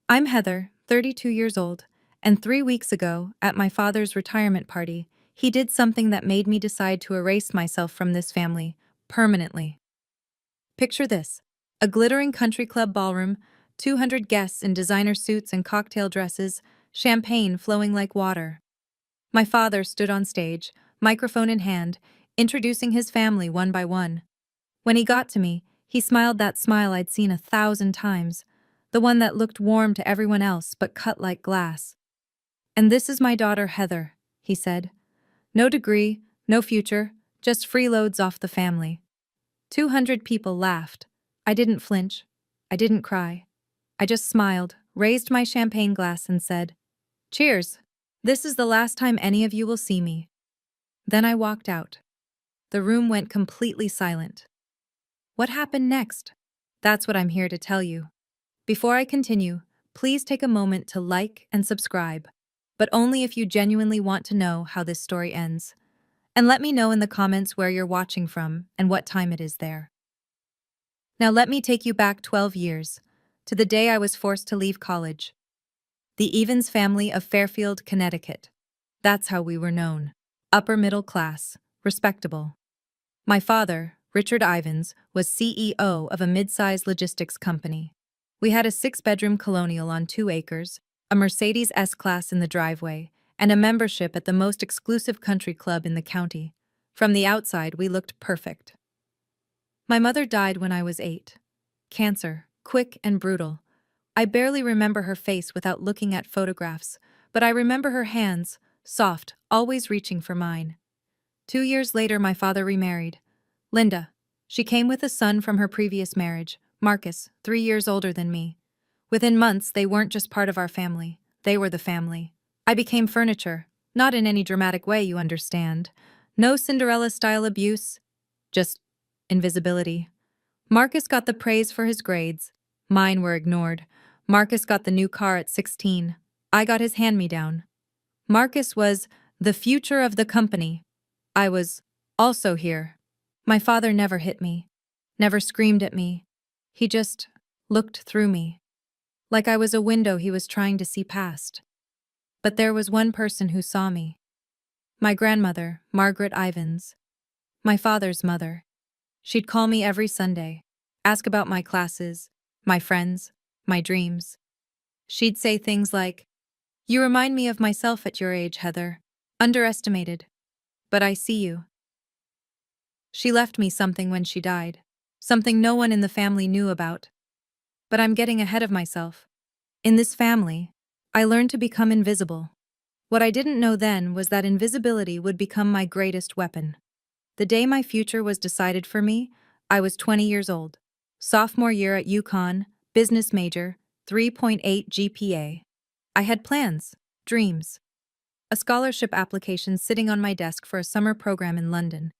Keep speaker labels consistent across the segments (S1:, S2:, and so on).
S1: I'm Heather, 32 years old, and 3 weeks ago, at my father's retirement party, he did something that made me decide to erase myself from this family, permanently. Picture this: a glittering country club ballroom, 200 guests in designer suits and cocktail dresses, champagne flowing like water. My father stood on stage, microphone in hand, introducing his family one by one. When he got to me, he smiled that smile I'd seen 1,000 times, the one that looked warm to everyone else but cut like glass. "And this is my daughter Heather," he said. "No degree, no future, just freeloads off the family." 200 people laughed. I didn't flinch. I didn't cry. I just smiled, raised my champagne glass and said, "Cheers. This is the last time any of you will see me." Then I walked out. The room went completely silent. What happened next? That's what I'm here to tell you. Before I continue, please take a moment to like and subscribe, but only if you genuinely want to know how this story ends. And let me know in the comments where you're watching from and what time it is there. Now let me take you back 12 years, to the day I was forced to leave college. The Evans family of Fairfield, Connecticut. That's how we were known. Upper middle class, respectable. My father, Richard Ivans, was CEO of a mid-sized logistics company. We had a 6-bedroom colonial on 2 acres, a Mercedes S-Class in the driveway, and a membership at the most exclusive country club in the county. From the outside, we looked perfect. My mother died when I was 8. Cancer, quick and brutal. I barely remember her face without looking at photographs, but I remember her hands, soft, always reaching for mine. 2 years later, my father remarried. Linda. She came with a son from her previous marriage, Marcus, 3 years older than me. Within months, they weren't just part of our family. They were the family. I became furniture. Not in any dramatic way, you understand. No Cinderella-style abuse. Just invisibility. Marcus got the praise for his grades. Mine were ignored. Marcus got the new car at 16. I got his hand-me-down. Marcus was the future of the company. I was also here. My father never hit me, never screamed at me. He just looked through me, like I was a window he was trying to see past. But there was one person who saw me. My grandmother, Margaret Ivans. My father's mother. She'd call me every Sunday, ask about my classes, my friends, my dreams. She'd say things like, "You remind me of myself at your age, Heather. Underestimated. But I see you." She left me something when she died, something no one in the family knew about. But I'm getting ahead of myself. In this family, I learned to become invisible. What I didn't know then was that invisibility would become my greatest weapon. The day my future was decided for me, I was 20 years old. Sophomore year at UConn, business major, 3.8 GPA. I had plans, dreams. A scholarship application sitting on my desk for a summer program in London.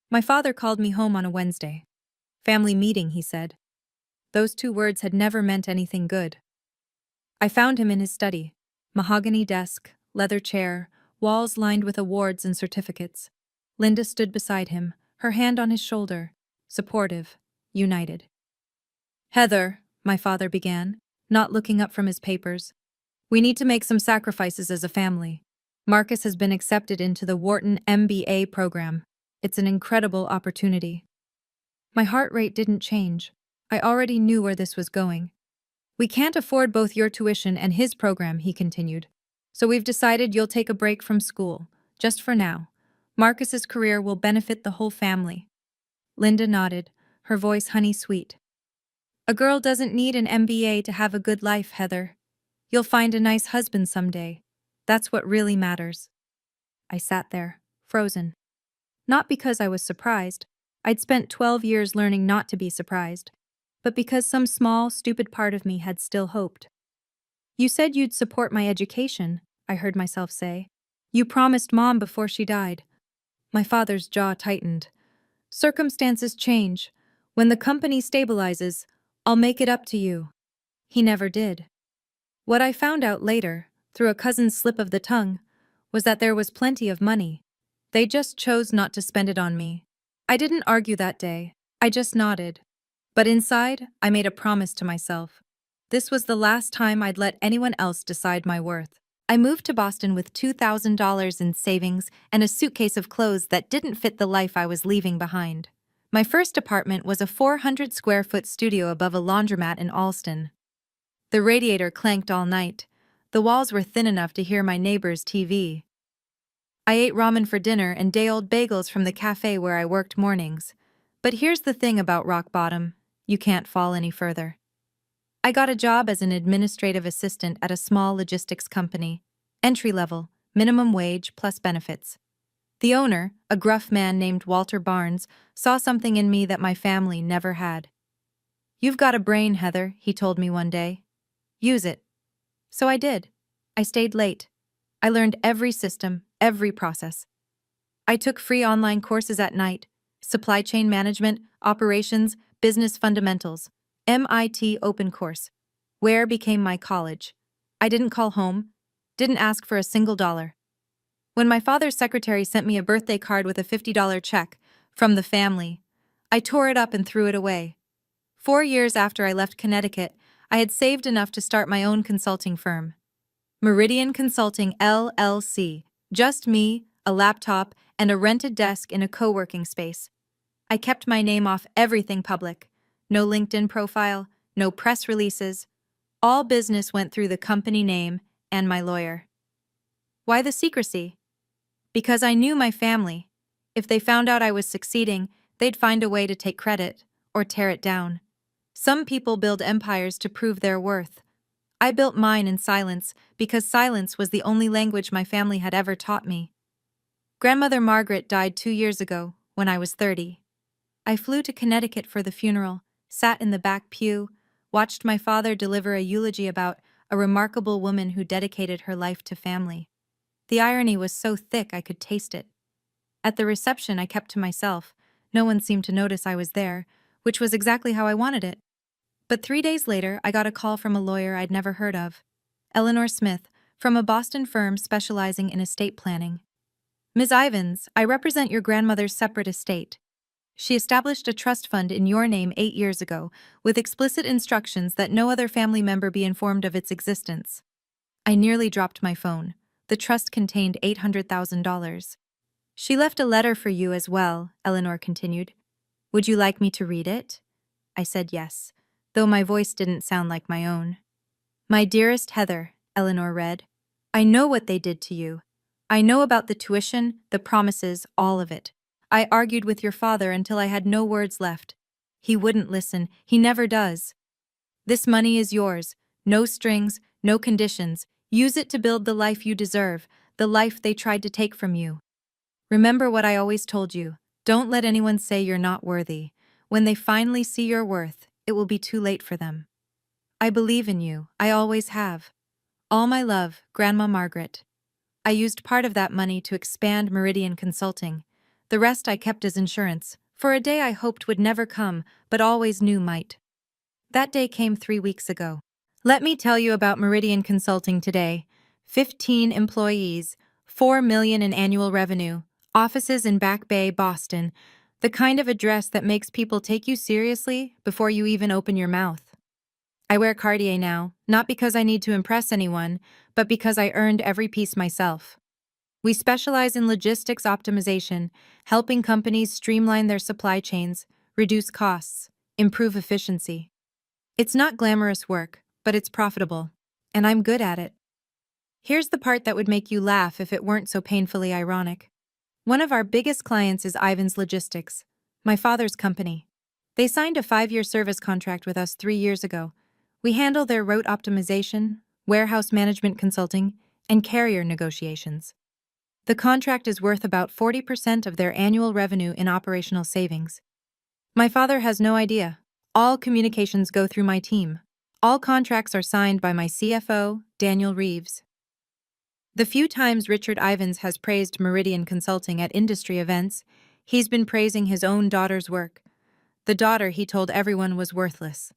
S1: My father called me home on a Wednesday. "Family meeting," he said. Those 2 words had never meant anything good. I found him in his study. Mahogany desk, leather chair, walls lined with awards and certificates. Linda stood beside him, her hand on his shoulder, supportive, united. "Heather," my father began, not looking up from his papers, "we need to make some sacrifices as a family. Marcus has been accepted into the Wharton MBA program. It's an incredible opportunity." My heart rate didn't change. I already knew where this was going. "We can't afford both your tuition and his program," he continued. "So we've decided you'll take a break from school, just for now. Marcus's career will benefit the whole family." Linda nodded, her voice honey-sweet. "A girl doesn't need an MBA to have a good life, Heather. You'll find a nice husband someday. That's what really matters." I sat there, frozen. Not because I was surprised. I'd spent 12 years learning not to be surprised, but because some small, stupid part of me had still hoped. "You said you'd support my education," I heard myself say. "You promised Mom before she died." My father's jaw tightened. "Circumstances change. When the company stabilizes, I'll make it up to you." He never did. What I found out later, through a cousin's slip of the tongue, was that there was plenty of money. They just chose not to spend it on me. I didn't argue that day. I just nodded. But inside, I made a promise to myself. This was the last time I'd let anyone else decide my worth. I moved to Boston with $2,000 in savings and a suitcase of clothes that didn't fit the life I was leaving behind. My first apartment was a 400 square foot studio above a laundromat in Allston. The radiator clanked all night. The walls were thin enough to hear my neighbor's TV. I ate ramen for dinner and day-old bagels from the cafe where I worked mornings. But here's the thing about rock bottom: you can't fall any further. I got a job as an administrative assistant at a small logistics company. Entry level, minimum wage plus benefits. The owner, a gruff man named Walter Barnes, saw something in me that my family never had. "You've got a brain, Heather," he told me one day. "Use it." So I did. I stayed late. I learned every system, every process. I took free online courses at night: supply chain management, operations, business fundamentals. MIT Open Course. Where became my college. I didn't call home, didn't ask for a single dollar. When my father's secretary sent me a birthday card with a $50 check from the family, I tore it up and threw it away. 4 years after I left Connecticut, I had saved enough to start my own consulting firm. Meridian Consulting LLC. Just me, a laptop, and a rented desk in a co-working space. I kept my name off everything public. No LinkedIn profile, no press releases. All business went through the company name and my lawyer. Why the secrecy? Because I knew my family. If they found out I was succeeding, they'd find a way to take credit or tear it down. Some people build empires to prove their worth. I built mine in silence because silence was the only language my family had ever taught me. Grandmother Margaret died 2 years ago, when I was 30. I flew to Connecticut for the funeral, sat in the back pew, watched my father deliver a eulogy about a remarkable woman who dedicated her life to family. The irony was so thick I could taste it. At the reception, I kept to myself. No one seemed to notice I was there, which was exactly how I wanted it. But 3 days later, I got a call from a lawyer I'd never heard of. Eleanor Smith, from a Boston firm specializing in estate planning. "Ms. Ivins, I represent your grandmother's separate estate. She established a trust fund in your name 8 years ago, with explicit instructions that no other family member be informed of its existence." I nearly dropped my phone. The trust contained $800,000. "She left a letter for you as well," Eleanor continued. "Would you like me to read it?" I said yes, though my voice didn't sound like my own. "My dearest Heather," Eleanor read, "I know what they did to you. I know about the tuition, the promises, all of it. I argued with your father until I had no words left. He wouldn't listen. He never does. This money is yours. No strings, no conditions. Use it to build the life you deserve, the life they tried to take from you. Remember what I always told you. Don't let anyone say you're not worthy. When they finally see your worth, it will be too late for them. I believe in you. I always have. All my love, Grandma Margaret." I used part of that money to expand Meridian Consulting. The rest I kept as insurance, for a day I hoped would never come, but always knew might. That day came 3 weeks ago. Let me tell you about Meridian Consulting today. 15 employees, $4 million in annual revenue, offices in Back Bay, Boston, the kind of address that makes people take you seriously before you even open your mouth. I wear Cartier now, not because I need to impress anyone, but because I earned every piece myself. We specialize in logistics optimization, helping companies streamline their supply chains, reduce costs, improve efficiency. It's not glamorous work, but it's profitable, and I'm good at it. Here's the part that would make you laugh if it weren't so painfully ironic. One of our biggest clients is Ivan's Logistics, my father's company. They signed a 5-year service contract with us 3 years ago. We handle their route optimization, warehouse management consulting, and carrier negotiations. The contract is worth about 40% of their annual revenue in operational savings. My father has no idea. All communications go through my team. All contracts are signed by my CFO, Daniel Reeves. The few times Richard Ivins has praised Meridian Consulting at industry events, he's been praising his own daughter's work. The daughter he told everyone was worthless.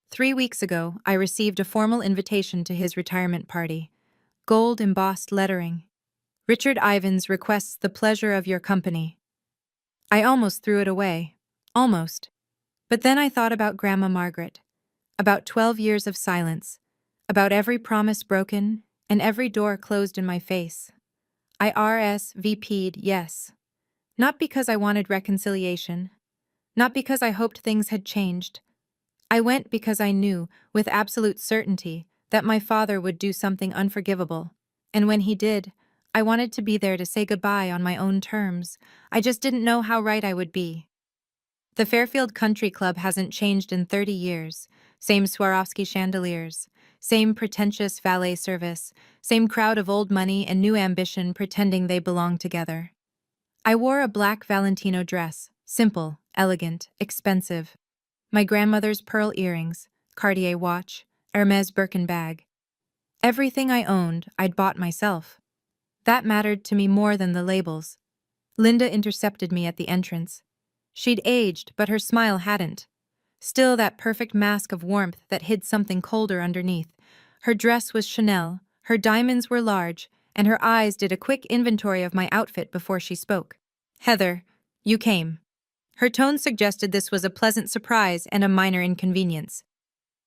S1: 3 weeks ago, I received a formal invitation to his retirement party. Gold embossed lettering. "Richard Ivins requests the pleasure of your company." I almost threw it away. Almost. But then I thought about Grandma Margaret. about 12 years of silence, about every promise broken and every door closed in my face. I RSVP'd yes. Not because I wanted reconciliation, not because I hoped things had changed. I went because I knew, with absolute certainty, that my father would do something unforgivable. And when he did, I wanted to be there to say goodbye on my own terms. I just didn't know how right I would be. The Fairfield Country Club hasn't changed in 30 years. Same Swarovski chandeliers, same pretentious valet service, same crowd of old money and new ambition pretending they belong together. I wore a black Valentino dress, simple, elegant, expensive. My grandmother's pearl earrings, Cartier watch, Hermes Birkin bag. Everything I owned, I'd bought myself. That mattered to me more than the labels. Linda intercepted me at the entrance. She'd aged, but her smile hadn't. Still that perfect mask of warmth that hid something colder underneath. Her dress was Chanel, her diamonds were large, and her eyes did a quick inventory of my outfit before she spoke. "Heather, you came." Her tone suggested this was a pleasant surprise and a minor inconvenience.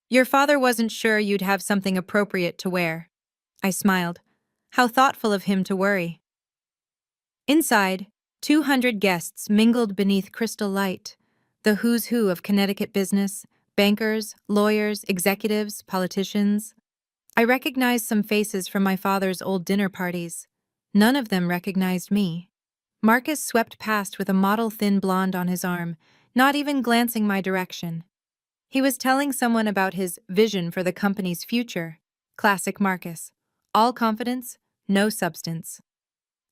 S1: "Your father wasn't sure you'd have something appropriate to wear." I smiled. How thoughtful of him to worry. Inside, 200 guests mingled beneath crystal light. The who's who of Connecticut business, bankers, lawyers, executives, politicians. I recognized some faces from my father's old dinner parties. None of them recognized me. Marcus swept past with a model thin blonde on his arm, not even glancing my direction. He was telling someone about his vision for the company's future. Classic Marcus. All confidence, no substance.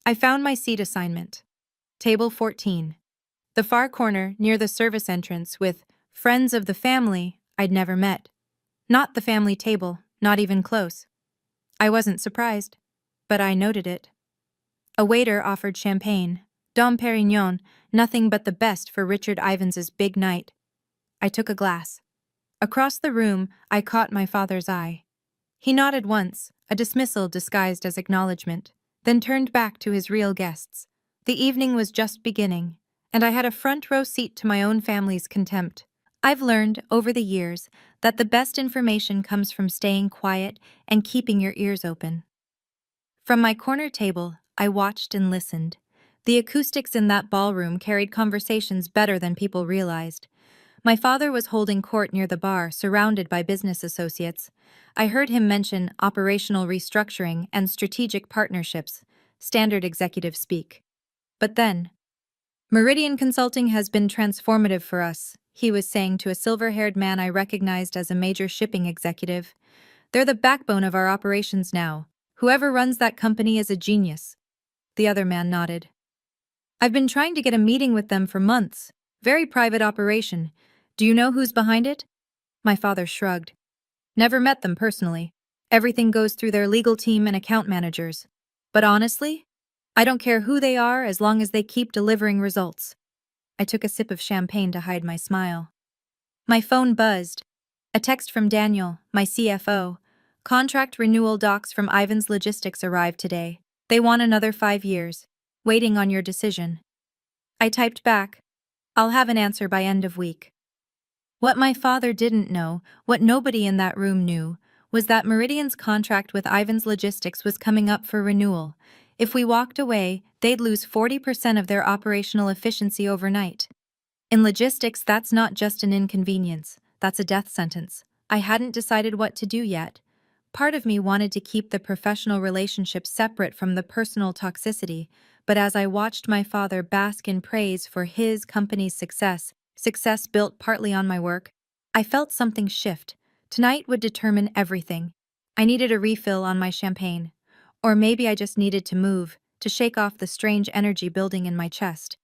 S1: I found my seat assignment. Table 14. The far corner near the service entrance with friends of the family I'd never met. Not the family table, not even close. I wasn't surprised, but I noted it. A waiter offered champagne, Dom Perignon, nothing but the best for Richard Ivans's big night. I took a glass. Across the room, I caught my father's eye. He nodded once, a dismissal disguised as acknowledgement, then turned back to his real guests. The evening was just beginning, and I had a front row seat to my own family's contempt. I've learned, over the years, that the best information comes from staying quiet and keeping your ears open. From my corner table, I watched and listened. The acoustics in that ballroom carried conversations better than people realized. My father was holding court near the bar, surrounded by business associates. I heard him mention operational restructuring and strategic partnerships, standard executive speak. But then, "Meridian Consulting has been transformative for us," he was saying to a silver-haired man I recognized as a major shipping executive. "They're the backbone of our operations now. Whoever runs that company is a genius." The other man nodded. "I've been trying to get a meeting with them for months. Very private operation. Do you know who's behind it?" My father shrugged. "Never met them personally. Everything goes through their legal team and account managers. But honestly, I don't care who they are as long as they keep delivering results." I took a sip of champagne to hide my smile. My phone buzzed. A text from Daniel, my CFO. "Contract renewal docs from Ivan's Logistics arrived today. They want another 5 years. Waiting on your decision." I typed back, "I'll have an answer by end of week." What my father didn't know, what nobody in that room knew, was that Meridian's contract with Ivan's Logistics was coming up for renewal. If we walked away, they'd lose 40% of their operational efficiency overnight. In logistics, that's not just an inconvenience, that's a death sentence. I hadn't decided what to do yet. Part of me wanted to keep the professional relationship separate from the personal toxicity, but as I watched my father bask in praise for his company's success built partly on my work, I felt something shift. Tonight would determine everything. I needed a refill on my champagne. Or maybe I just needed to move, to shake off the strange energy building in my chest.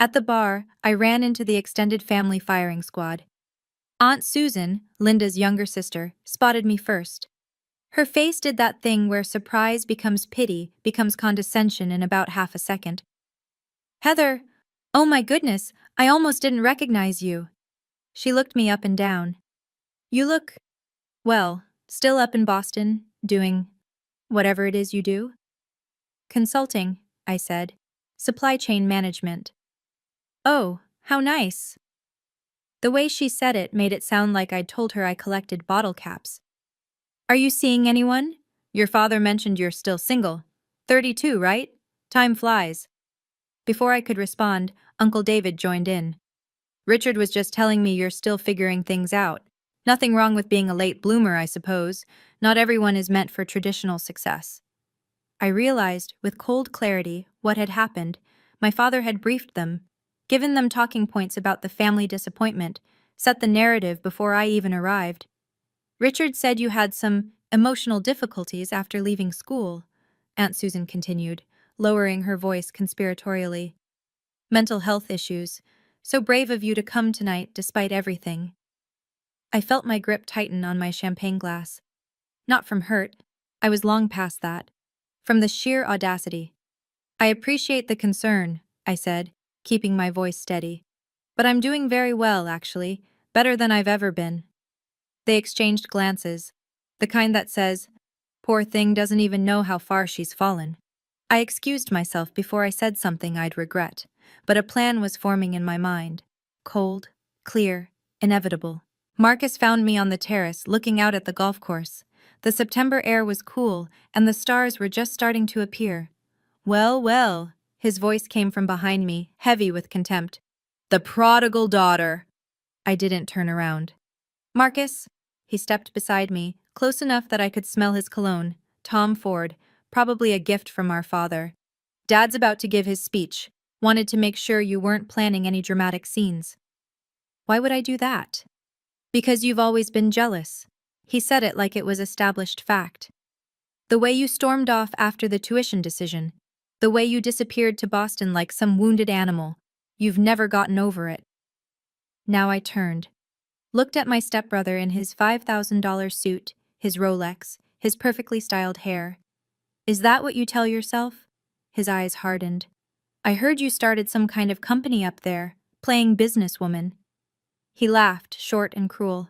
S1: At the bar, I ran into the extended family firing squad. Aunt Susan, Linda's younger sister, spotted me first. Her face did that thing where surprise becomes pity, becomes condescension in about half a second. "Heather, oh my goodness, I almost didn't recognize you." She looked me up and down. "You look, well, still up in Boston, doing whatever it is you do?" "Consulting," I said. "Supply chain management." "Oh, how nice." The way she said it made it sound like I'd told her I collected bottle caps. Are you seeing anyone? Your father mentioned you're still single. 32, right? Time flies. Before I could respond, Uncle David joined in. Richard was just telling me you're still figuring things out. Nothing wrong with being a late bloomer, I suppose. Not everyone is meant for traditional success. I realized, with cold clarity, what had happened. My father had briefed them, given them talking points about the family disappointment, set the narrative before I even arrived. Richard said you had some emotional difficulties after leaving school, Aunt Susan continued, lowering her voice conspiratorially. Mental health issues. So brave of you to come tonight despite everything. I felt my grip tighten on my champagne glass. Not from hurt. I was long past that. From the sheer audacity. I appreciate the concern, I said, keeping my voice steady. But I'm doing very well, actually. Better than I've ever been. They exchanged glances. The kind that says, poor thing doesn't even know how far she's fallen. I excused myself before I said something I'd regret, but a plan was forming in my mind. Cold, clear, inevitable. Marcus found me on the terrace looking out at the golf course. The September air was cool, and the stars were just starting to appear. Well, well, his voice came from behind me, heavy with contempt. The prodigal daughter. I didn't turn around. Marcus? He stepped beside me, close enough that I could smell his cologne. Tom Ford, probably a gift from our father. Dad's about to give his speech. Wanted to make sure you weren't planning any dramatic scenes. Why would I do that? Because you've always been jealous. He said it like it was established fact. The way you stormed off after the tuition decision. The way you disappeared to Boston like some wounded animal. You've never gotten over it. Now I turned. Looked at my stepbrother in his $5,000 suit, his Rolex, his perfectly styled hair. Is that what you tell yourself? His eyes hardened. I heard you started some kind of company up there, playing businesswoman. He laughed, short and cruel.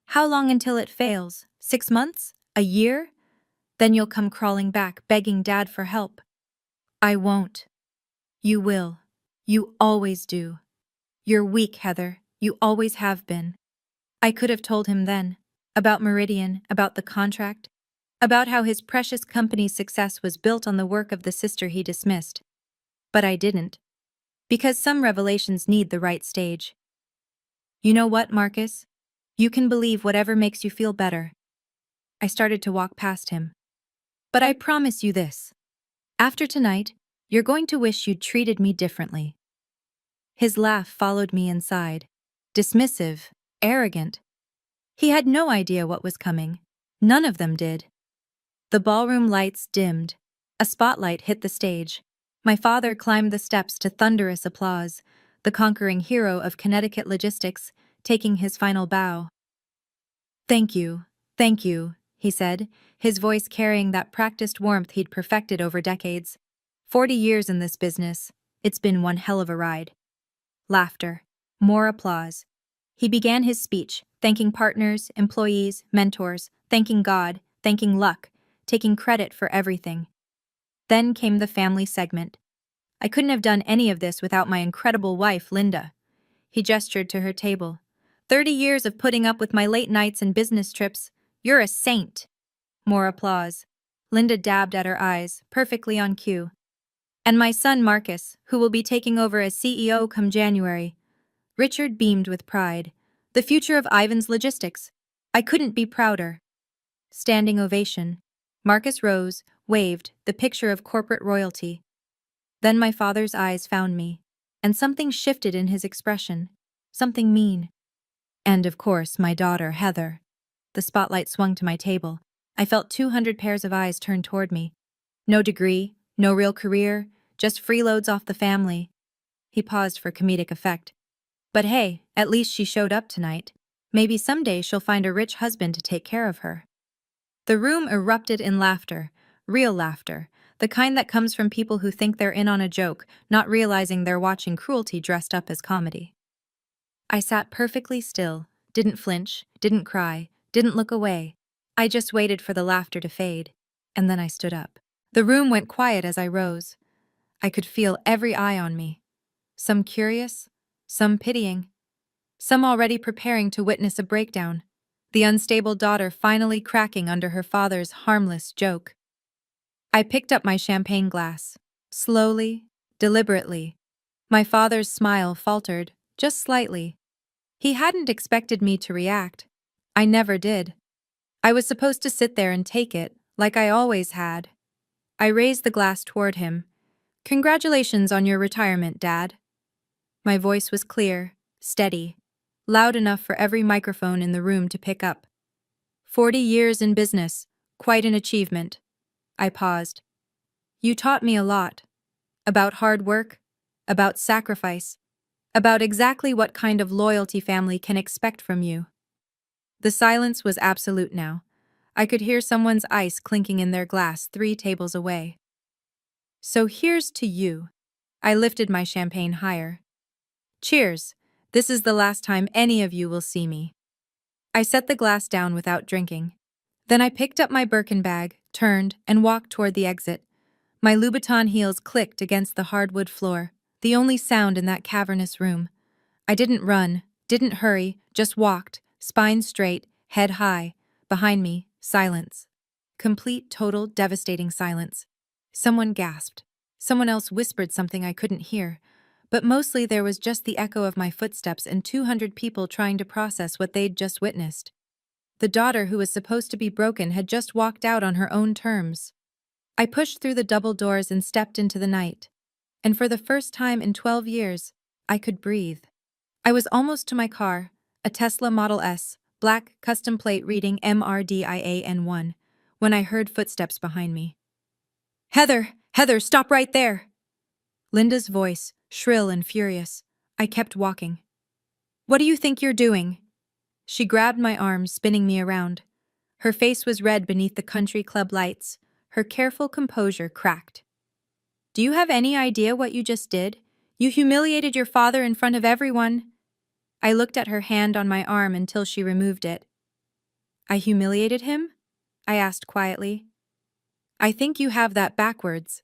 S1: How long until it fails? 6 months? A year? Then you'll come crawling back, begging Dad for help. I won't. You will. You always do. You're weak, Heather. You always have been. I could have told him then. About Meridian, about the contract, about how his precious company's success was built on the work of the sister he dismissed. But I didn't. Because some revelations need the right stage. You know what, Marcus? You can believe whatever makes you feel better. I started to walk past him. But I promise you this. After tonight, you're going to wish you'd treated me differently. His laugh followed me inside. Dismissive, arrogant. He had no idea what was coming. None of them did. The ballroom lights dimmed. A spotlight hit the stage. My father climbed the steps to thunderous applause, the conquering hero of Connecticut logistics, taking his final bow. Thank you, he said, his voice carrying that practiced warmth he'd perfected over decades. 40 years in this business. It's been one hell of a ride. Laughter. More applause. He began his speech, thanking partners, employees, mentors, thanking God, thanking luck, taking credit for everything. Then came the family segment. I couldn't have done any of this without my incredible wife, Linda. He gestured to her table. 30 years of putting up with my late nights and business trips. You're a saint. More applause. Linda dabbed at her eyes, perfectly on cue. And my son Marcus, who will be taking over as CEO come January. Richard beamed with pride. The future of Ivan's logistics. I couldn't be prouder. Standing ovation. Marcus rose, waved, the picture of corporate royalty. Then my father's eyes found me, and something shifted in his expression. Something mean. And of course, my daughter, Heather. The spotlight swung to my table. I felt 200 pairs of eyes turned toward me. No degree, no real career, just freeloads off the family. He paused for comedic effect. But hey, at least she showed up tonight. Maybe someday she'll find a rich husband to take care of her. The room erupted in laughter, real laughter, the kind that comes from people who think they're in on a joke, not realizing they're watching cruelty dressed up as comedy. I sat perfectly still, didn't flinch, didn't cry, didn't look away. I just waited for the laughter to fade, and then I stood up. The room went quiet as I rose. I could feel every eye on me. Some curious, some pitying, some already preparing to witness a breakdown, the unstable daughter finally cracking under her father's harmless joke. I picked up my champagne glass. Slowly, deliberately. My father's smile faltered, just slightly. He hadn't expected me to react. I never did. I was supposed to sit there and take it, like I always had. I raised the glass toward him. "Congratulations on your retirement, Dad." My voice was clear, steady, loud enough for every microphone in the room to pick up. 40 years in business, quite an achievement. I paused. "You taught me a lot. About hard work, about sacrifice, about exactly what kind of loyalty family can expect from you." The silence was absolute now. I could hear someone's ice clinking in their glass 3 tables away. "So here's to you." I lifted my champagne higher. "Cheers. This is the last time any of you will see me." I set the glass down without drinking. Then I picked up my Birkin bag, turned, and walked toward the exit. My Louboutin heels clicked against the hardwood floor, the only sound in that cavernous room. I didn't run, didn't hurry, just walked, spine straight, head high. Behind me, silence. Complete, total, devastating silence. Someone gasped. Someone else whispered something I couldn't hear. But mostly there was just the echo of my footsteps and 200 people trying to process what they'd just witnessed. The daughter who was supposed to be broken had just walked out on her own terms. I pushed through the double doors and stepped into the night. And for the first time in 12 years, I could breathe. I was almost to my car, a Tesla Model S, black, custom plate reading MRDIAN1, when I heard footsteps behind me. Heather, stop right there!" Linda's voice, shrill and furious. I kept walking. "What do you think you're doing?" She grabbed my arm, spinning me around. Her face was red beneath the country club lights, her careful composure cracked. "Do you have any idea what you just did? You humiliated your father in front of everyone." I looked at her hand on my arm until she removed it. "I humiliated him?" I asked quietly. "I think you have that backwards."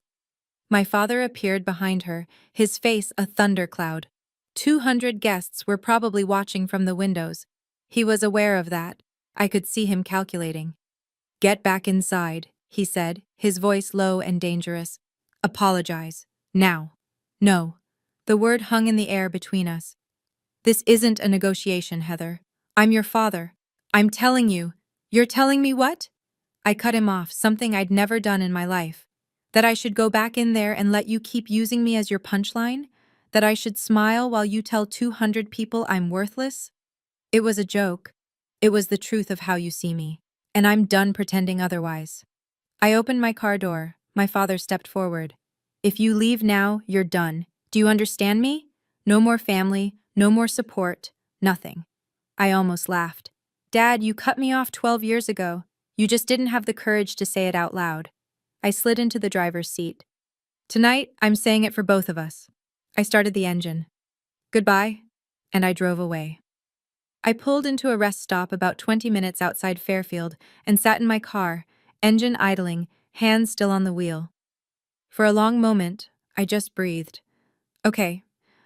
S1: My father appeared behind her, his face a thundercloud. 200 guests were probably watching from the windows. He was aware of that. I could see him calculating. "Get back inside," he said, his voice low and dangerous. "Apologize. Now." "No." The word hung in the air between us. "This isn't a negotiation, Heather. I'm your father. I'm telling you." "You're telling me what?" I cut him off, something I'd never done in my life. That I should go back in there and let you keep using me as your punchline? That I should smile while you tell 200 people I'm worthless? It was a joke. It was the truth of how you see me. And I'm done pretending otherwise. I opened my car door. My father stepped forward. "If you leave now, you're done. Do you understand me? No more family, no more support, nothing." I almost laughed. "Dad, you cut me off 12 years ago. You just didn't have the courage to say it out loud." I slid into the driver's seat. "Tonight, I'm saying it for both of us." I started the engine. "Goodbye," and I drove away. I pulled into a rest stop about 20 minutes outside Fairfield and sat in my car, engine idling, hands still on the wheel. For a long moment, I just breathed. Okay,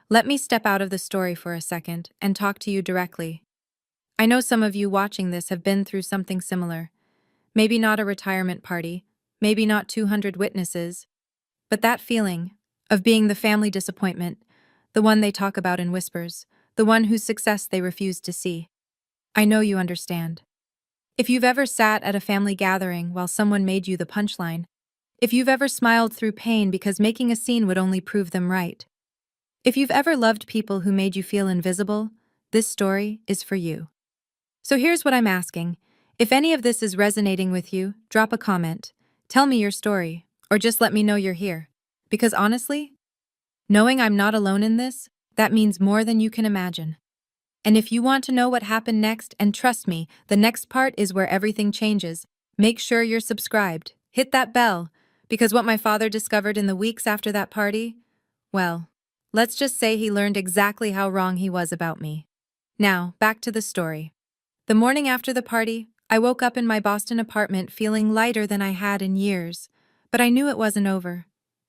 S1: let me step out of the story for a second and talk to you directly. I know some of you watching this have been through something similar. Maybe not a retirement party, maybe not 200 witnesses, but that feeling of being the family disappointment, the one they talk about in whispers, the one whose success they refuse to see. I know you understand. If you've ever sat at a family gathering while someone made you the punchline, if you've ever smiled through pain because making a scene would only prove them right, if you've ever loved people who made you feel invisible, this story is for you. So here's what I'm asking. If any of this is resonating with you, drop a comment, tell me your story, or just let me know you're here. Because honestly, knowing I'm not alone in this, that means more than you can imagine. And if you want to know what happened next, and trust me, the next part is where everything changes, make sure you're subscribed, hit that bell, because what my father discovered in the weeks after that party, well, let's just say he learned exactly how wrong he was about me. Now, back to the story. The morning after the party, I woke up in my Boston apartment feeling lighter than I had in years, but I knew it wasn't over.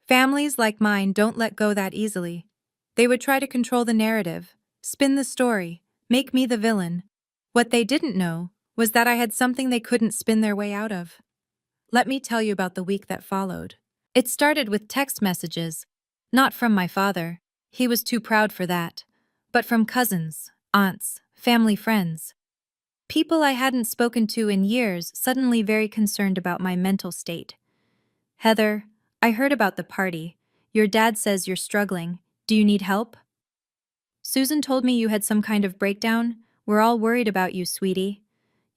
S1: Families like mine don't let go that easily. They would try to control the narrative, spin the story, Make me the villain. What they didn't know was that I had something they couldn't spin their way out of. Let me tell you about the week that followed. It started with text messages. Not from my father. He was too proud for that. But from cousins, aunts, family friends. People I hadn't spoken to in years, suddenly very concerned about my mental state. Heather, I heard about the party. Your dad says you're struggling. Do you need help? Susan told me you had some kind of breakdown. We're all worried about you, sweetie.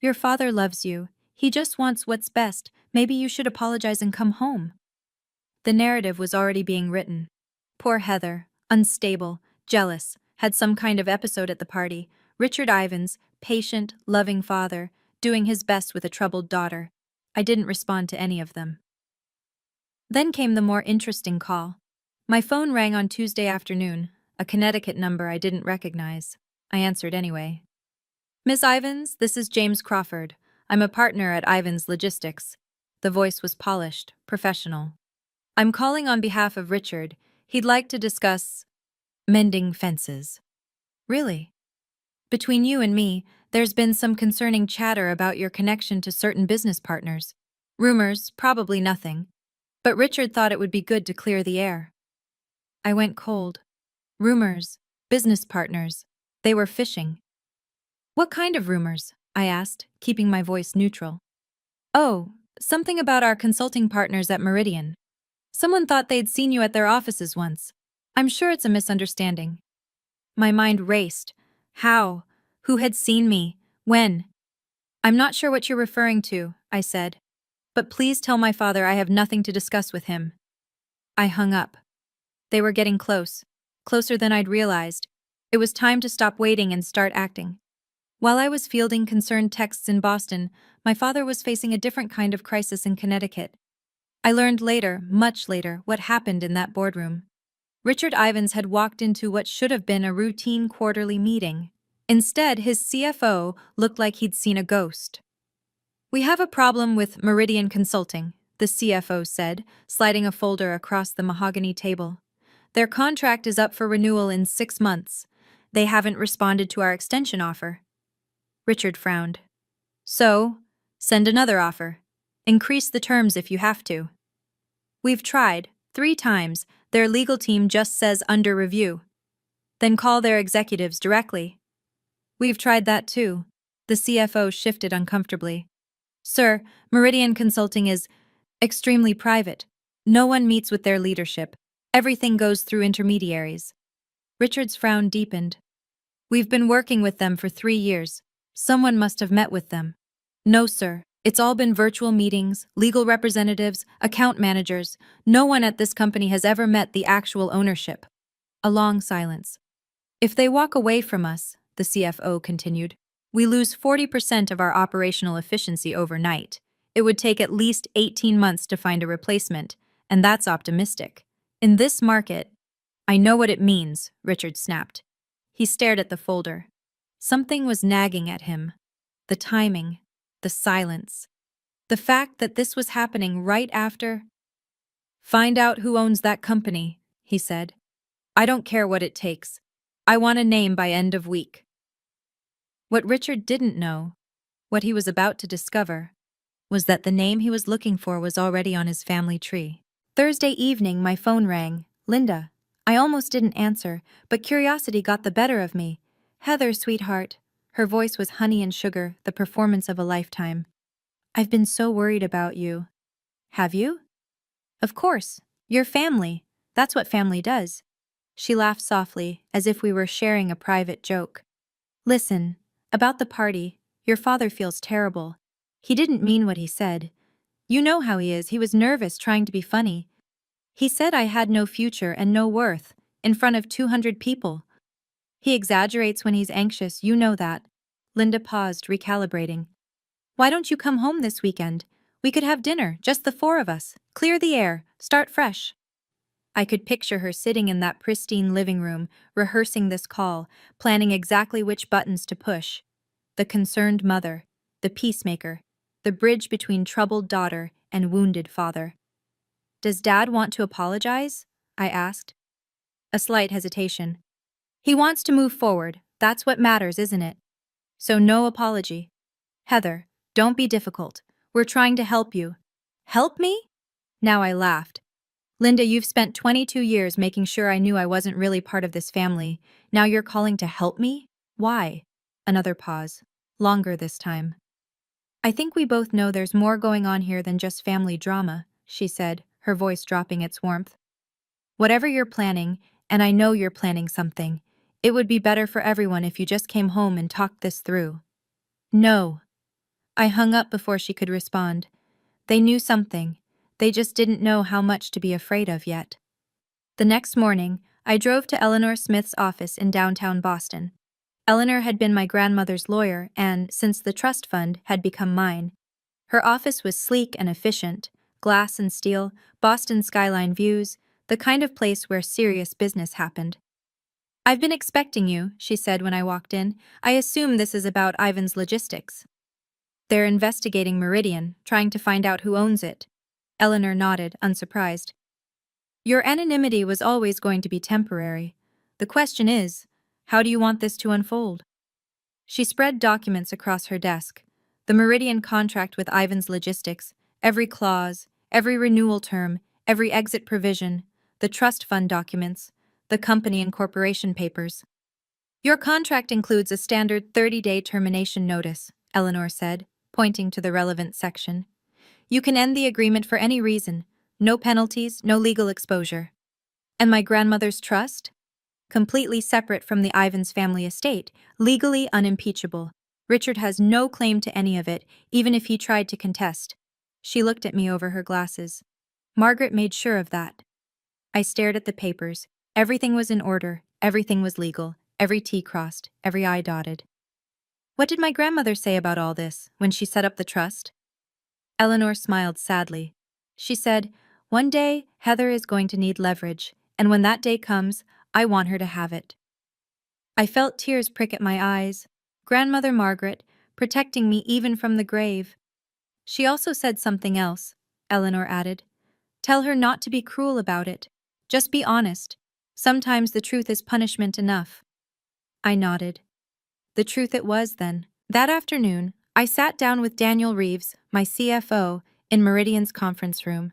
S1: Your father loves you. He just wants what's best. Maybe you should apologize and come home. The narrative was already being written. Poor Heather, unstable, jealous, had some kind of episode at the party. Richard Ivins, patient, loving father, doing his best with a troubled daughter. I didn't respond to any of them. Then came the more interesting call. My phone rang on Tuesday afternoon, a Connecticut number I didn't recognize. I answered anyway. Miss Ivins, this is James Crawford. I'm a partner at Ivins Logistics. The voice was polished, professional. I'm calling on behalf of Richard. He'd like to discuss mending fences. Really? Between you and me, there's been some concerning chatter about your connection to certain business partners. Rumors, probably nothing. But Richard thought it would be good to clear the air. I went cold. Rumors, business partners. They were fishing. What kind of rumors? I asked, keeping my voice neutral. Oh, something about our consulting partners at Meridian. Someone thought they'd seen you at their offices once. I'm sure it's a misunderstanding. My mind raced. How? Who had seen me? When? I'm not sure what you're referring to, I said. But please tell my father I have nothing to discuss with him. I hung up. They were getting close. Closer than I'd realized. It was time to stop waiting and start acting. While I was fielding concerned texts in Boston, my father was facing a different kind of crisis in Connecticut. I learned later, much later, what happened in that boardroom. Richard Ivins had walked into what should have been a routine quarterly meeting. Instead, his CFO looked like he'd seen a ghost. We have a problem with Meridian Consulting, the CFO said, sliding a folder across the mahogany table. Their contract is up for renewal in 6 months. They haven't responded to our extension offer. Richard frowned. So, send another offer. Increase the terms if you have to. We've tried, 3 times. Their legal team just says under review. Then call their executives directly. We've tried that too. The CFO shifted uncomfortably. Sir, Meridian Consulting is extremely private. No one meets with their leadership. Everything goes through intermediaries. Richard's frown deepened. We've been working with them for 3 years. Someone must have met with them. No, sir. It's all been virtual meetings, legal representatives, account managers. No one at this company has ever met the actual ownership. A long silence. If they walk away from us, the CFO continued, we lose 40% of our operational efficiency overnight. It would take at least 18 months to find a replacement, and that's optimistic. In this market, I know what it means, Richard snapped. He stared at the folder. Something was nagging at him. The timing, the silence, the fact that this was happening right after. Find out who owns that company, he said. I don't care what it takes. I want a name by end of week. What Richard didn't know, what he was about to discover, was that the name he was looking for was already on his family tree. Thursday evening, my phone rang. Linda. I almost didn't answer, but curiosity got the better of me. Heather, sweetheart. Her voice was honey and sugar, the performance of a lifetime. I've been so worried about you. Have you? Of course. Your family. That's what family does. She laughed softly, as if we were sharing a private joke. Listen, about the party, your father feels terrible. He didn't mean what he said. You know how he is, he was nervous trying to be funny. He said I had no future and no worth, in front of 200 people. He exaggerates when he's anxious, you know that. Linda paused, recalibrating. Why don't you come home this weekend? We could have dinner, just the 4 of us. Clear the air, start fresh. I could picture her sitting in that pristine living room, rehearsing this call, planning exactly which buttons to push. The concerned mother, the peacemaker, the bridge between troubled daughter and wounded father. Does Dad want to apologize? I asked. A slight hesitation. He wants to move forward, That's what matters, isn't it? So no apology. Heather, don't be difficult. We're trying to help you. Help me? Now I laughed. Linda, you've spent 22 years making sure I knew I wasn't really part of this family. Now you're calling to help me? Why? Another pause. Longer this time. I think we both know there's more going on here than just family drama, she said, her voice dropping its warmth. Whatever you're planning, and I know you're planning something, it would be better for everyone if you just came home and talked this through. No. I hung up before she could respond. They knew something. They just didn't know how much to be afraid of yet. The next morning, I drove to Eleanor Smith's office in downtown Boston. Eleanor had been my grandmother's lawyer and, since the trust fund, had become mine. Her office was sleek and efficient, glass and steel, Boston skyline views, the kind of place where serious business happened. I've been expecting you, she said when I walked in. I assume this is about Ivan's Logistics. They're investigating Meridian, trying to find out who owns it. Eleanor nodded, unsurprised. Your anonymity was always going to be temporary. The question is, how do you want this to unfold? She spread documents across her desk. The Meridian contract with Ivan's Logistics, every clause, every renewal term, every exit provision, the trust fund documents, the company and corporation papers. Your contract includes a standard 30-day termination notice, Eleanor said, pointing to the relevant section. You can end the agreement for any reason. No penalties, no legal exposure. And my grandmother's trust? Completely separate from the Ivans family estate, legally unimpeachable. Richard has no claim to any of it, even if he tried to contest. She looked at me over her glasses. Margaret made sure of that. I stared at the papers. Everything was in order, everything was legal, every T crossed, every I dotted. What did my grandmother say about all this when she set up the trust? Eleanor smiled sadly. She said, "One day, Heather is going to need leverage, and when that day comes, I want her to have it." I felt tears prick at my eyes. Grandmother Margaret, protecting me even from the grave. She also said something else, Eleanor added. Tell her not to be cruel about it. Just be honest. Sometimes the truth is punishment enough. I nodded. The truth it was then. That afternoon, I sat down with Daniel Reeves, my CFO, in Meridian's conference room.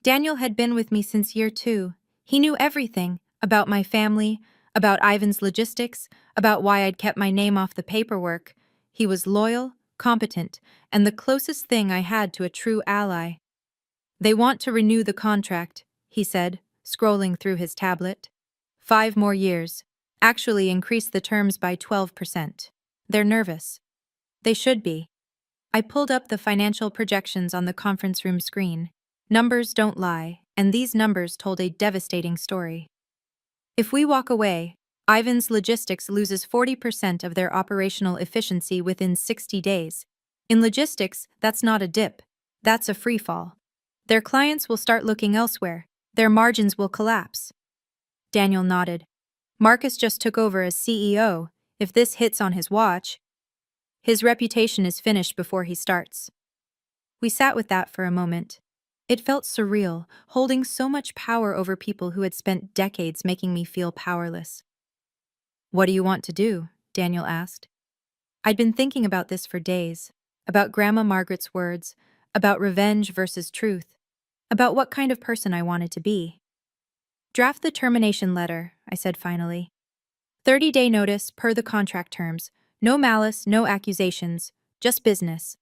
S1: Daniel had been with me since year 2. He knew everything about my family, about Ivan's Logistics, about why I'd kept my name off the paperwork. He was loyal, competent, and the closest thing I had to a true ally. They want to renew the contract, he said, scrolling through his tablet. 5 more years. Actually increase the terms by 12%. They're nervous. They should be. I pulled up the financial projections on the conference room screen. Numbers don't lie, and these numbers told a devastating story. If we walk away, Ivan's Logistics loses 40% of their operational efficiency within 60 days. In logistics, that's not a dip. That's a free fall. Their clients will start looking elsewhere. Their margins will collapse. Daniel nodded. Marcus just took over as CEO. If this hits on his watch, his reputation is finished before he starts. We sat with that for a moment. It felt surreal, holding so much power over people who had spent decades making me feel powerless. What do you want to do? Daniel asked. I'd been thinking about this for days, about Grandma Margaret's words, about revenge versus truth, about what kind of person I wanted to be. Draft the termination letter, I said finally. 30-day notice per the contract terms. No malice, no accusations, just business.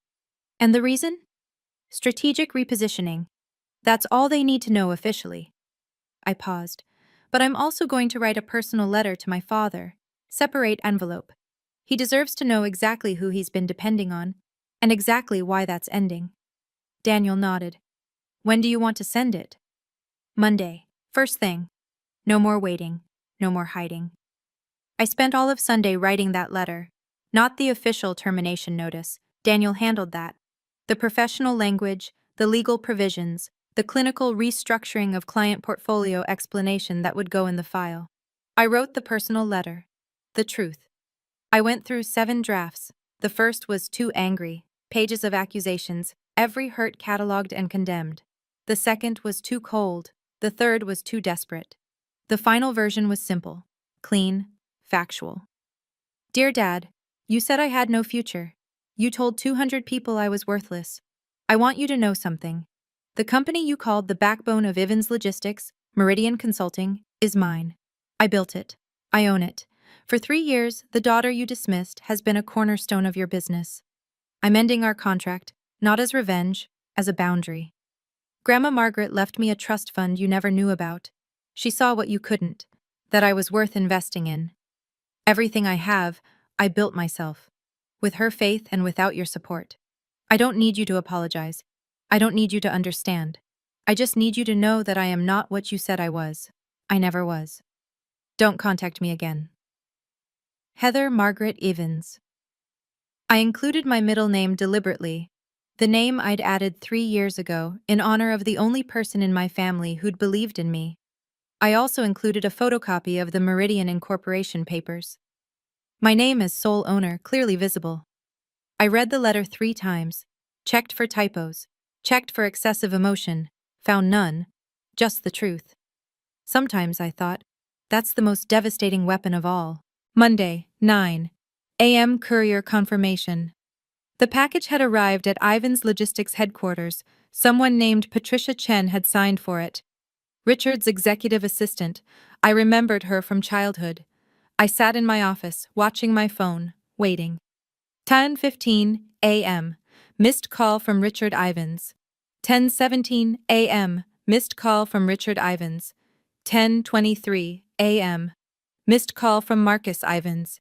S1: And the reason? Strategic repositioning. That's all they need to know officially. I paused. But I'm also going to write a personal letter to my father. Separate envelope. He deserves to know exactly who he's been depending on, and exactly why that's ending. Daniel nodded. When do you want to send it? Monday. First thing. No more waiting. No more hiding. I spent all of Sunday writing that letter. Not the official termination notice. Daniel handled that. The professional language, the legal provisions, the clinical restructuring of client portfolio explanation that would go in the file. I wrote the personal letter. The truth. I went through 7 drafts. The first was too angry. Pages of accusations, every hurt catalogued and condemned. The second was too cold. The third was too desperate. The final version was simple, clean, factual. Dear Dad, you said I had no future. You told 200 people I was worthless. I want you to know something. The company you called the backbone of Ivins Logistics, Meridian Consulting, is mine. I built it. I own it. For 3 years, the daughter you dismissed has been a cornerstone of your business. I'm ending our contract, not as revenge, as a boundary. Grandma Margaret left me a trust fund you never knew about. She saw what you couldn't, that I was worth investing in. Everything I have, I built myself. With her faith and without your support. I don't need you to apologize. I don't need you to understand. I just need you to know that I am not what you said I was. I never was. Don't contact me again. Heather Margaret Evans. I included my middle name deliberately, the name I'd added 3 years ago in honor of the only person in my family who'd believed in me. I also included a photocopy of the Meridian Incorporation papers. My name as sole owner clearly visible. I read the letter 3 times, checked for typos, checked for excessive emotion, found none, just the truth. Sometimes I thought, that's the most devastating weapon of all. Monday, 9 a.m. Courier confirmation. The package had arrived at Ivan's Logistics headquarters. Someone named Patricia Chen had signed for it. Richard's executive assistant. I remembered her from childhood. I sat in my office, watching my phone, waiting. 10:15 a.m. Missed call from Richard Ivans. 10:17 a.m. Missed call from Richard Ivans. 10:23 a.m. Missed call from Marcus Ivans.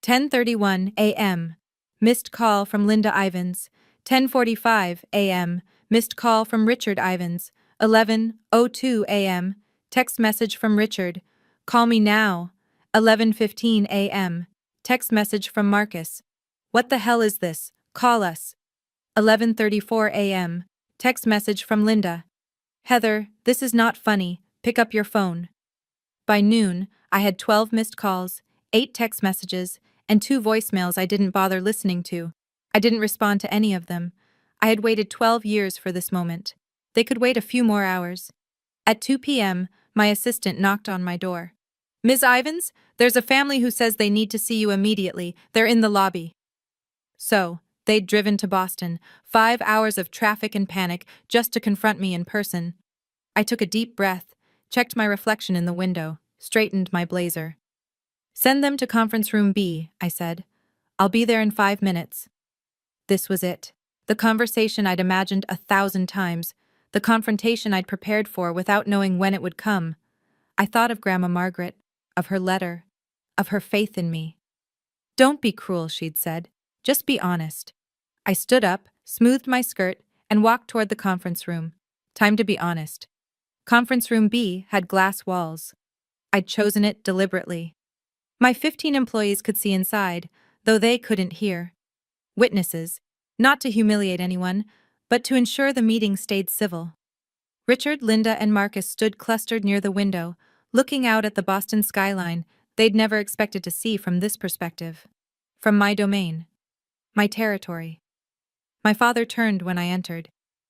S1: 10:31 a.m. Missed call from Linda Ivans. 10:45 a.m. Missed call from Richard Ivans. 11:02 a.m. Text message from Richard. Call me now. 11:15 a.m. Text message from Marcus. What the hell is this? Call us. 11:34 a.m. Text message from Linda. Heather, this is not funny. Pick up your phone. By noon, I had 12 missed calls, 8 text messages, and 2 voicemails I didn't bother listening to. I didn't respond to any of them. I had waited 12 years for this moment. They could wait a few more hours. At 2 p.m., my assistant knocked on my door. Ms. Ivans, there's a family who says they need to see you immediately. They're in the lobby. So, they'd driven to Boston, 5 hours of traffic and panic just to confront me in person. I took a deep breath, checked my reflection in the window, straightened my blazer. Send them to conference room B, I said. I'll be there in 5 minutes. This was it. The conversation I'd imagined 1,000 times. The confrontation I'd prepared for without knowing when it would come. I thought of Grandma Margaret, of her letter, of her faith in me. Don't be cruel, she'd said. Just be honest. I stood up, smoothed my skirt, and walked toward the conference room. Time to be honest. Conference room B had glass walls. I'd chosen it deliberately. My 15 employees could see inside, though they couldn't hear. Witnesses, not to humiliate anyone, but to ensure the meeting stayed civil. Richard, Linda, and Marcus stood clustered near the window, looking out at the Boston skyline they'd never expected to see from this perspective. From my domain. My territory. My father turned when I entered.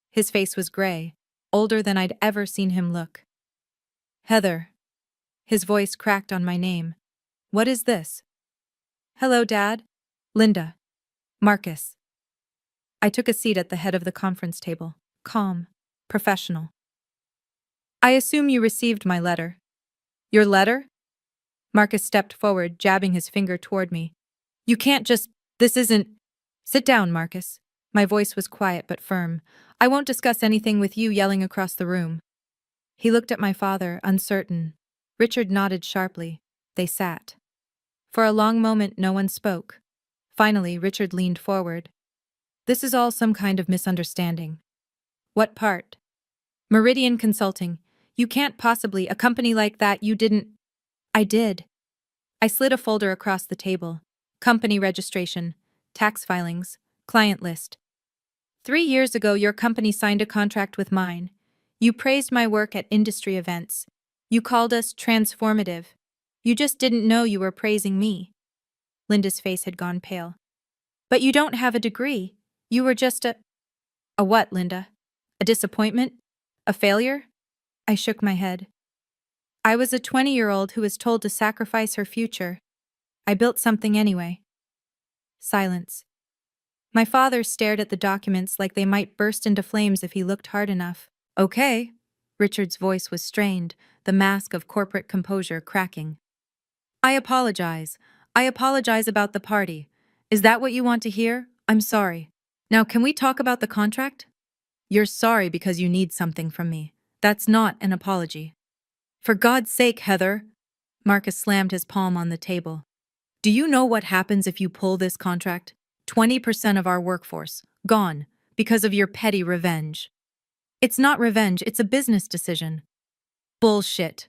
S1: His face was gray, older than I'd ever seen him look. Heather. His voice cracked on my name. What is this? Hello, Dad. Linda. Marcus. I took a seat at the head of the conference table, calm, professional. I assume you received my letter. Your letter? Marcus stepped forward, jabbing his finger toward me. You can't just… This isn't… Sit down, Marcus. My voice was quiet but firm. I won't discuss anything with you yelling across the room. He looked at my father, uncertain. Richard nodded sharply. They sat. For a long moment, no one spoke. Finally, Richard leaned forward. This is all some kind of misunderstanding. What part? Meridian Consulting. You can't possibly, a company like that, you didn't… I did. I slid a folder across the table. Company registration, tax filings, client list. 3 years ago, your company signed a contract with mine. You praised my work at industry events. You called us transformative. You just didn't know you were praising me. Linda's face had gone pale. But you don't have a degree. You were just a… A what, Linda? A disappointment? A failure? I shook my head. I was a 20-year-old who was told to sacrifice her future. I built something anyway. Silence. My father stared at the documents like they might burst into flames if he looked hard enough. Okay. Richard's voice was strained, the mask of corporate composure cracking. I apologize. I apologize about the party. Is that what you want to hear? I'm sorry. Now, can we talk about the contract? You're sorry because you need something from me. That's not an apology. For God's sake, Heather. Marcus slammed his palm on the table. Do you know what happens if you pull this contract? 20% of our workforce, gone, because of your petty revenge. It's not revenge, it's a business decision. Bullshit.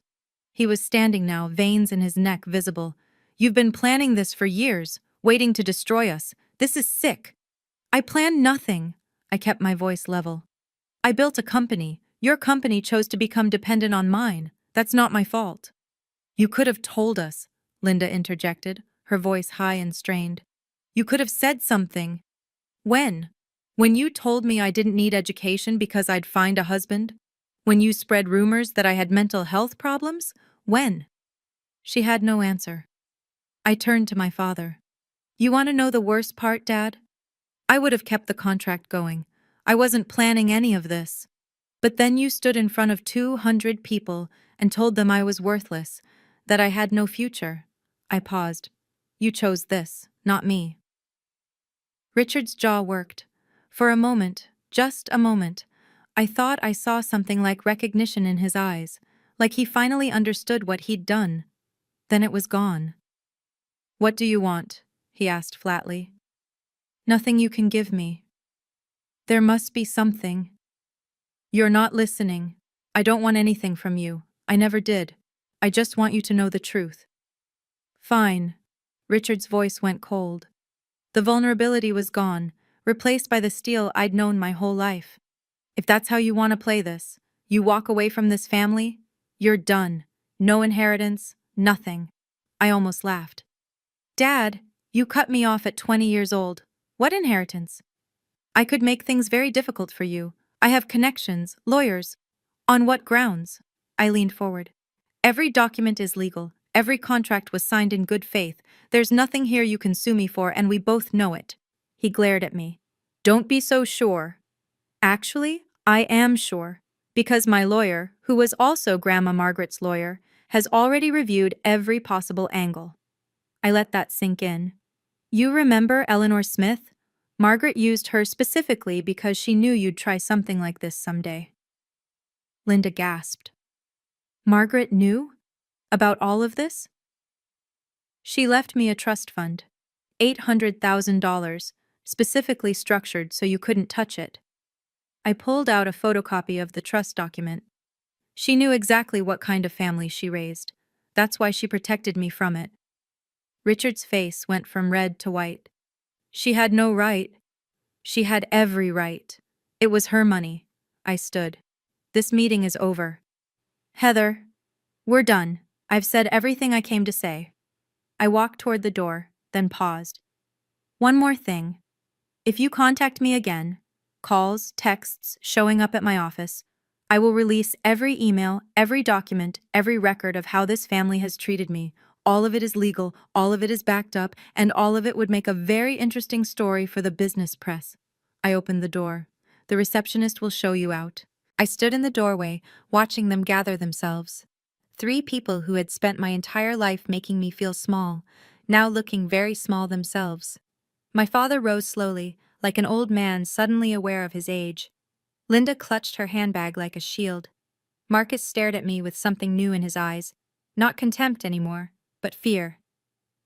S1: He was standing now, veins in his neck visible. You've been planning this for years, waiting to destroy us. This is sick. I planned nothing. I kept my voice level. I built a company. Your company chose to become dependent on mine. That's not my fault. You could have told us, Linda interjected, her voice high and strained. You could have said something. When? When you told me I didn't need education because I'd find a husband? When you spread rumors that I had mental health problems? When? She had no answer. I turned to my father. You want to know the worst part, Dad? I would have kept the contract going. I wasn't planning any of this. But then you stood in front of 200 people and told them I was worthless, that I had no future. I paused. You chose this, not me. Richard's jaw worked. For a moment, just a moment, I thought I saw something like recognition in his eyes, like he finally understood what he'd done. Then it was gone. What do you want? He asked flatly. Nothing you can give me. There must be something. You're not listening. I don't want anything from you. I never did. I just want you to know the truth. Fine. Richard's voice went cold. The vulnerability was gone, replaced by the steel I'd known my whole life. If that's how you want to play this, you walk away from this family, you're done. No inheritance, nothing. I almost laughed. Dad, you cut me off at 20 years old. What inheritance? I could make things very difficult for you. I have connections, lawyers. On what grounds? I leaned forward. Every document is legal. Every contract was signed in good faith. There's nothing here you can sue me for, and we both know it. He glared at me. Don't be so sure. Actually, I am sure. Because my lawyer, who was also Grandma Margaret's lawyer, has already reviewed every possible angle. I let that sink in. You remember Eleanor Smith? Margaret used her specifically because she knew you'd try something like this someday. Linda gasped. Margaret knew? About all of this? She left me a trust fund. $800,000, specifically structured so you couldn't touch it. I pulled out a photocopy of the trust document. She knew exactly what kind of family she raised. That's why she protected me from it. Richard's face went from red to white. She had no right. She had every right. It was her money. I stood. This meeting is over. Heather, we're done. I've said everything I came to say. I walked toward the door, then paused. One more thing. If you contact me again, calls, texts, showing up at my office, I will release every email, every document, every record of how this family has treated me. All of it is legal, all of it is backed up, and all of it would make a very interesting story for the business press. I opened the door. The receptionist will show you out. I stood in the doorway, watching them gather themselves. 3 people who had spent my entire life making me feel small, now looking very small themselves. My father rose slowly, like an old man suddenly aware of his age. Linda clutched her handbag like a shield. Marcus stared at me with something new in his eyes. Not contempt anymore, but fear.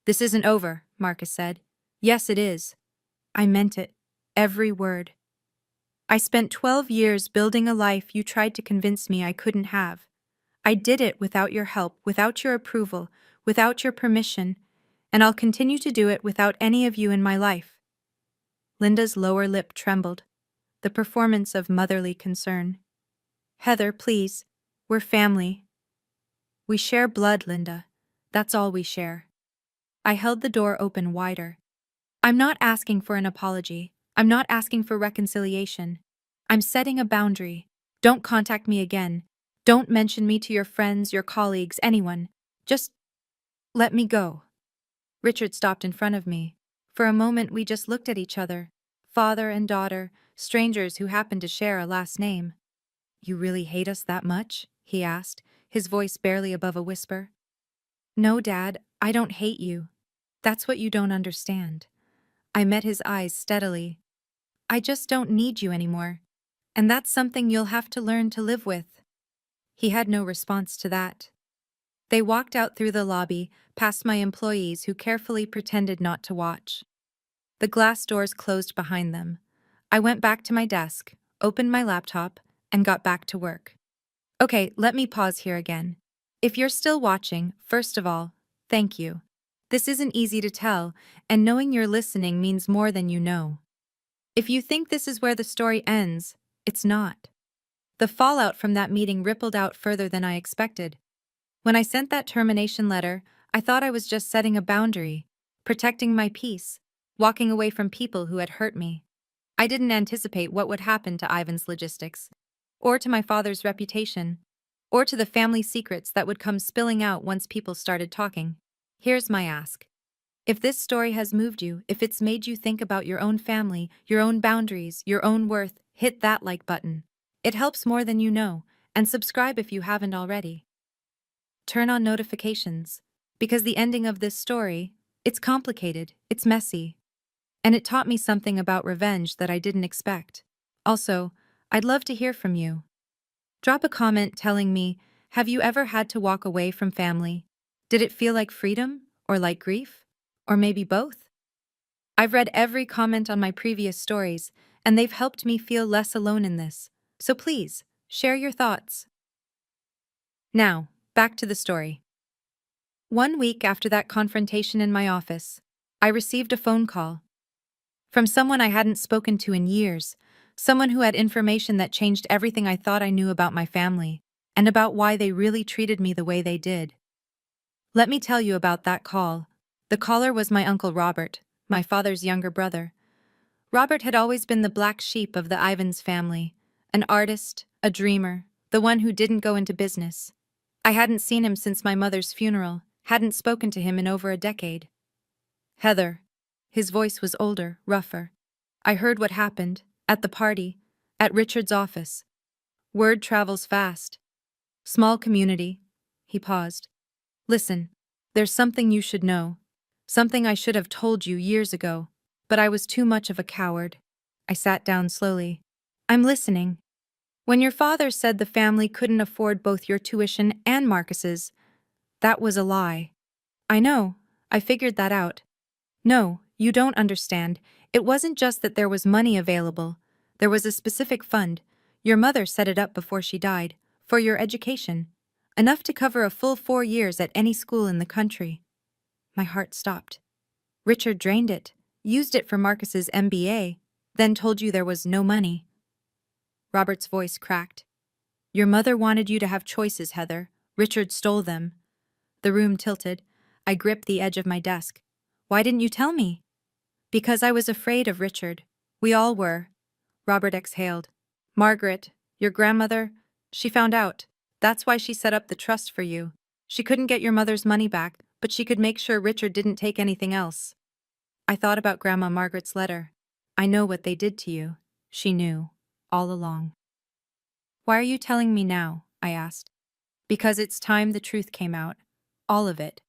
S1: This isn't over, Marcus said. Yes, it is. I meant it. Every word. I spent 12 years building a life you tried to convince me I couldn't have. I did it without your help, without your approval, without your permission, and I'll continue to do it without any of you in my life. Linda's lower lip trembled, the performance of motherly concern. Heather, please. We're family. We share blood, Linda. That's all we share. I held the door open wider. I'm not asking for an apology. I'm not asking for reconciliation. I'm setting a boundary. Don't contact me again. Don't mention me to your friends, your colleagues, anyone. Just let me go. Richard stopped in front of me. For a moment, we just looked at each other. Father and daughter, strangers who happened to share a last name. "You really hate us that much?" he asked, his voice barely above a whisper. "No, Dad, I don't hate you. That's what you don't understand." I met his eyes steadily. "I just don't need you anymore. And that's something you'll have to learn to live with." He had no response to that. They walked out through the lobby, past my employees who carefully pretended not to watch. The glass doors closed behind them. I went back to my desk, opened my laptop, and got back to work. Okay, let me pause here again. If you're still watching, first of all, thank you. This isn't easy to tell, and knowing you're listening means more than you know. If you think this is where the story ends, it's not. The fallout from that meeting rippled out further than I expected. When I sent that termination letter, I thought I was just setting a boundary, protecting my peace, walking away from people who had hurt me. I didn't anticipate what would happen to Ivan's logistics, or to my father's reputation, or to the family secrets that would come spilling out once people started talking. Here's my ask. If this story has moved you, if it's made you think about your own family, your own boundaries, your own worth, hit that like button. It helps more than you know, and subscribe if you haven't already. Turn on notifications, because the ending of this story, it's complicated, it's messy, and it taught me something about revenge that I didn't expect. Also, I'd love to hear from you. Drop a comment telling me, have you ever had to walk away from family? Did it feel like freedom, or like grief? Or maybe both? I've read every comment on my previous stories, and they've helped me feel less alone in this. So please, share your thoughts. Now, back to the story. 1 week after that confrontation in my office, I received a phone call from someone I hadn't spoken to in years, someone who had information that changed everything I thought I knew about my family, and about why they really treated me the way they did. Let me tell you about that call. The caller was my Uncle Robert, my father's younger brother. Robert had always been the black sheep of the Ivans family, an artist, a dreamer, the one who didn't go into business. I hadn't seen him since my mother's funeral, hadn't spoken to him in over a decade. "Heather." His voice was older, rougher. "I heard what happened, at the party, at Richard's office. Word travels fast. Small community." He paused. "Listen, there's something you should know. Something I should have told you years ago, but I was too much of a coward." I sat down slowly. "I'm listening." "When your father said the family couldn't afford both your tuition and Marcus's, that was a lie." "I know, I figured that out." "No, you don't understand. It wasn't just that there was money available. There was a specific fund. Your mother set it up before she died, for your education. Enough to cover a full 4 years at any school in the country." My heart stopped. "Richard drained it, used it for Marcus's MBA, then told you there was no money." Robert's voice cracked. "Your mother wanted you to have choices, Heather. Richard stole them." The room tilted. I gripped the edge of my desk. "Why didn't you tell me?" "Because I was afraid of Richard. We all were." Robert exhaled. "Margaret, your grandmother, she found out. That's why she set up the trust for you. She couldn't get your mother's money back, but she could make sure Richard didn't take anything else." I thought about Grandma Margaret's letter. "I know what they did to you." She knew, all along. "Why are you telling me now?" I asked. "Because it's time the truth came out. All of it."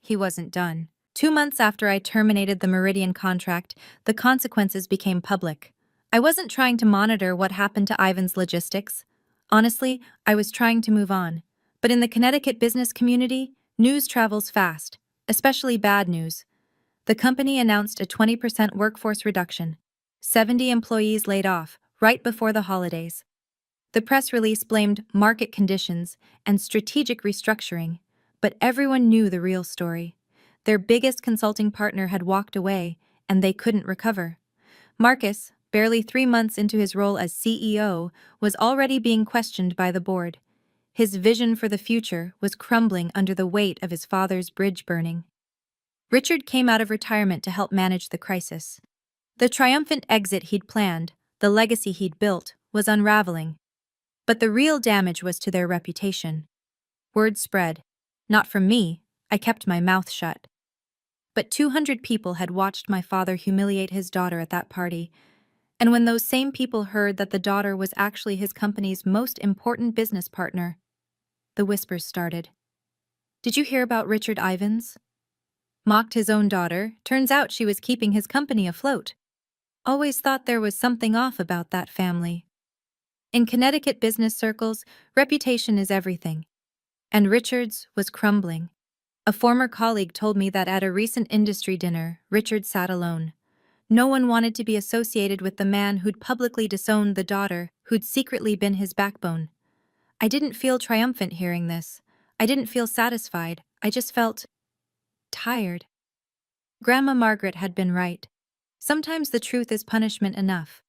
S1: He wasn't done. 2 months after I terminated the Meridian contract, the consequences became public. I wasn't trying to monitor what happened to Ivan's logistics. Honestly, I was trying to move on. But in the Connecticut business community, news travels fast, especially bad news. The company announced a 20% workforce reduction. 70 employees laid off, right before the holidays. The press release blamed market conditions and strategic restructuring, but everyone knew the real story. Their biggest consulting partner had walked away, and they couldn't recover. Marcus, barely 3 months into his role as CEO, was already being questioned by the board. His vision for the future was crumbling under the weight of his father's bridge burning. Richard came out of retirement to help manage the crisis. The triumphant exit he'd planned, the legacy he'd built, was unraveling. But the real damage was to their reputation. Word spread. Not from me, I kept my mouth shut. But 200 people had watched my father humiliate his daughter at that party, and when those same people heard that the daughter was actually his company's most important business partner, the whispers started. Did you hear about Richard Ivins? Mocked his own daughter, turns out she was keeping his company afloat. Always thought there was something off about that family. In Connecticut business circles, reputation is everything. And Richard's was crumbling. A former colleague told me that at a recent industry dinner, Richard sat alone. No one wanted to be associated with the man who'd publicly disowned the daughter who'd secretly been his backbone. I didn't feel triumphant hearing this. I didn't feel satisfied. I just felt tired. Grandma Margaret had been right. Sometimes the truth is punishment enough.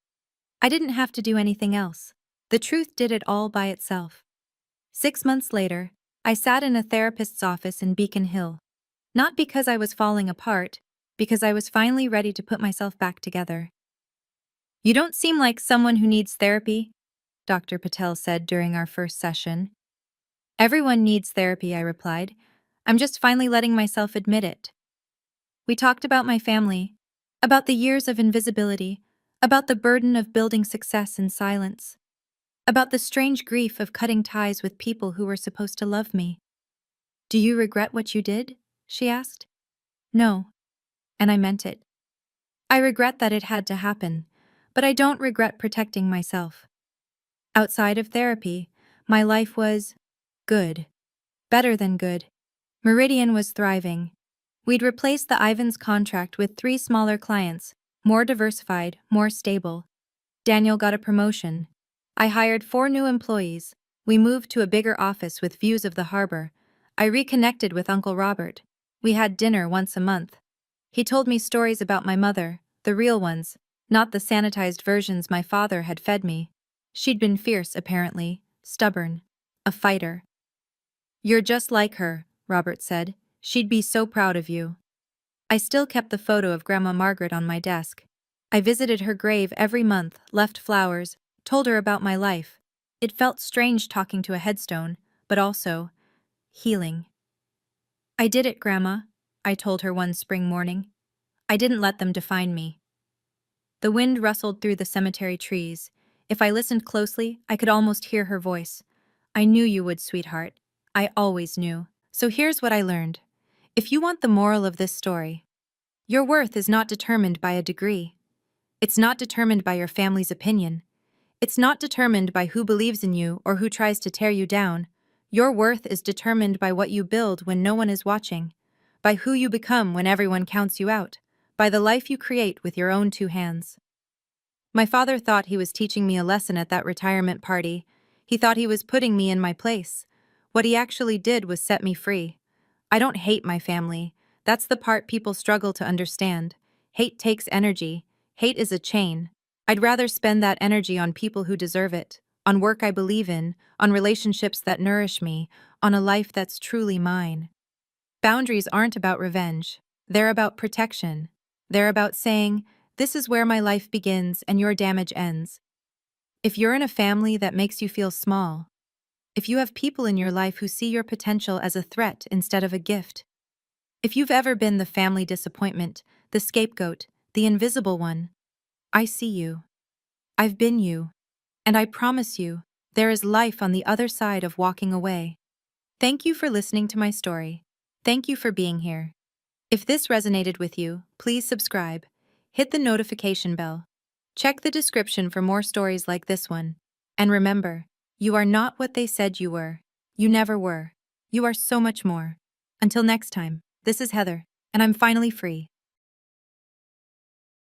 S1: I didn't have to do anything else. The truth did it all by itself. 6 months later, I sat in a therapist's office in Beacon Hill. Not because I was falling apart, because I was finally ready to put myself back together. You don't seem like someone who needs therapy, Dr. Patel said during our first session. Everyone needs therapy, I replied. I'm just finally letting myself admit it. We talked about my family, about the years of invisibility, about the burden of building success in silence, about the strange grief of cutting ties with people who were supposed to love me. Do you regret what you did? She asked. No, and I meant it. I regret that it had to happen, but I don't regret protecting myself. Outside of therapy, my life was good. Better than good. Meridian was thriving. We'd replaced the Ivans contract with 3 smaller clients, more diversified, more stable. Daniel got a promotion. I hired 4 new employees. We moved to a bigger office with views of the harbor. I reconnected with Uncle Robert. We had dinner once a month. He told me stories about my mother, the real ones, not the sanitized versions my father had fed me. She'd been fierce, apparently, stubborn, a fighter. You're just like her, Robert said. She'd be so proud of you. I still kept the photo of Grandma Margaret on my desk. I visited her grave every month, left flowers, told her about my life. It felt strange talking to a headstone, but also healing. I did it, Grandma, I told her one spring morning. I didn't let them define me. The wind rustled through the cemetery trees. If I listened closely, I could almost hear her voice. I knew you would, sweetheart. I always knew. So here's what I learned. If you want the moral of this story, your worth is not determined by a degree. It's not determined by your family's opinion. It's not determined by who believes in you or who tries to tear you down. Your worth is determined by what you build when no one is watching, by who you become when everyone counts you out, by the life you create with your own 2 hands. My father thought he was teaching me a lesson at that retirement party. He thought he was putting me in my place. What he actually did was set me free. I don't hate my family. That's the part people struggle to understand. Hate takes energy. Hate is a chain. I'd rather spend that energy on people who deserve it, on work I believe in, on relationships that nourish me, on a life that's truly mine. Boundaries aren't about revenge. They're about protection. They're about saying, this is where my life begins and your damage ends. If you're in a family that makes you feel small, if you have people in your life who see your potential as a threat instead of a gift, if you've ever been the family disappointment, the scapegoat, the invisible one, I see you. I've been you. And I promise you, there is life on the other side of walking away. Thank you for listening to my story. Thank you for being here. If this resonated with you, please subscribe. Hit the notification bell. Check the description for more stories like this one. And remember, you are not what they said you were. You never were. You are so much more. Until next time, this is Heather, and I'm finally free.